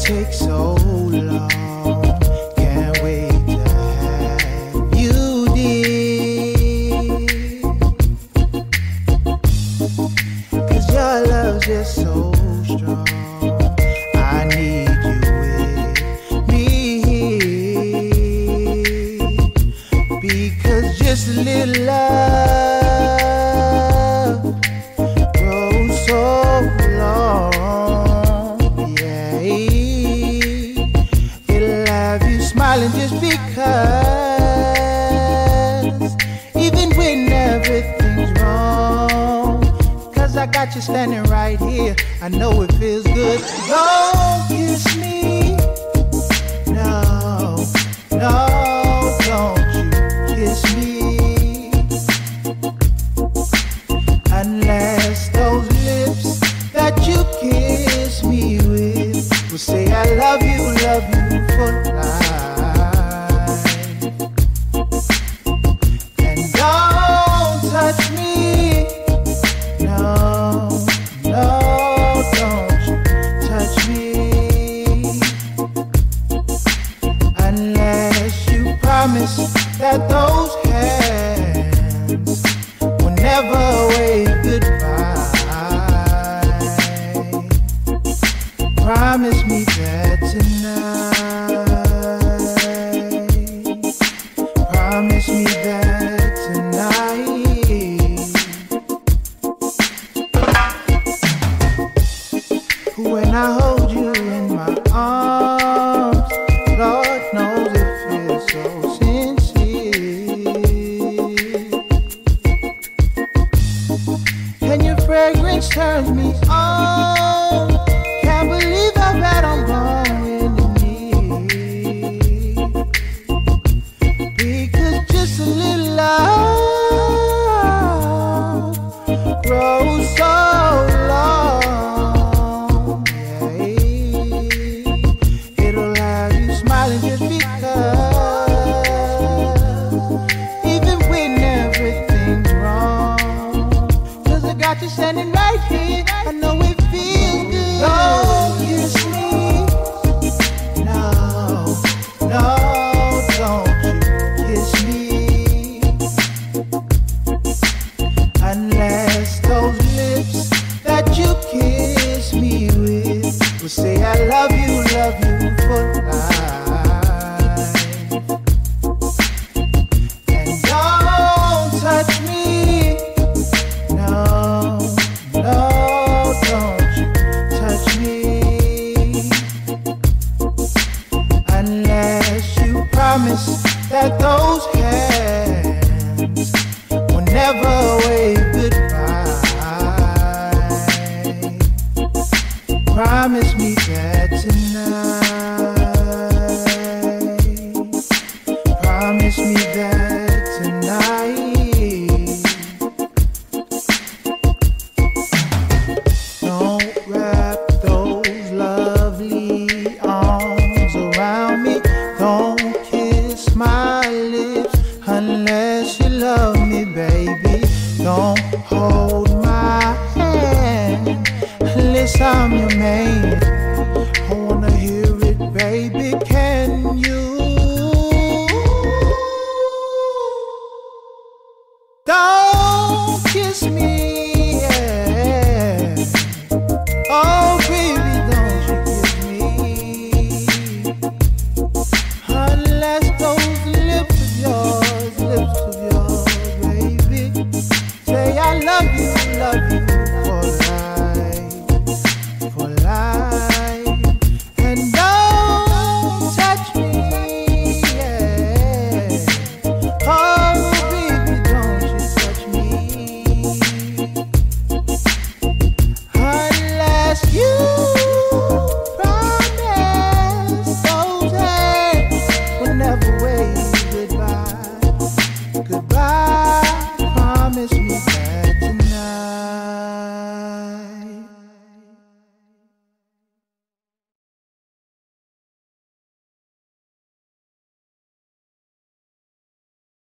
take so long. Can't wait to have you, dear. 'Cause your love's just so strong. I need you with me. Because just a little love grows so long. Yeah, it'll have you smiling just because, even when everything's wrong. 'Cause I got you standing right here. I know it feels good. Don't kiss me. No, no, don't you kiss me. Unless those lips that you kiss me with will say I love you for life. And don't touch me. No, no, don't you touch me. Unless you promise that those hands will never wave goodbye. Promise me that tonight. Promise me that tonight. When I hold you in my arms, Lord knows it feels so sincere. And your fragrance turns me on. Can't believe how bad I'm going to need. Because just a little love grows so long. Yeah, it'll have you smiling just because, even when everything's wrong. 'Cause I got you standing right here. I know it feels good. Don't kiss me. No, no, don't you kiss me. Unless those lips that you kiss me with will say I love you for life. And don't touch me. No, no, don't you touch me. Unless you promise that those hands will never wave goodbye. Promise me that tonight. Promise me that tonight. Don't wrap those lovely arms around me. Don't kiss my lips unless you love me, baby. Don't hold my hand unless I'm your man. I wanna hear it, baby. Can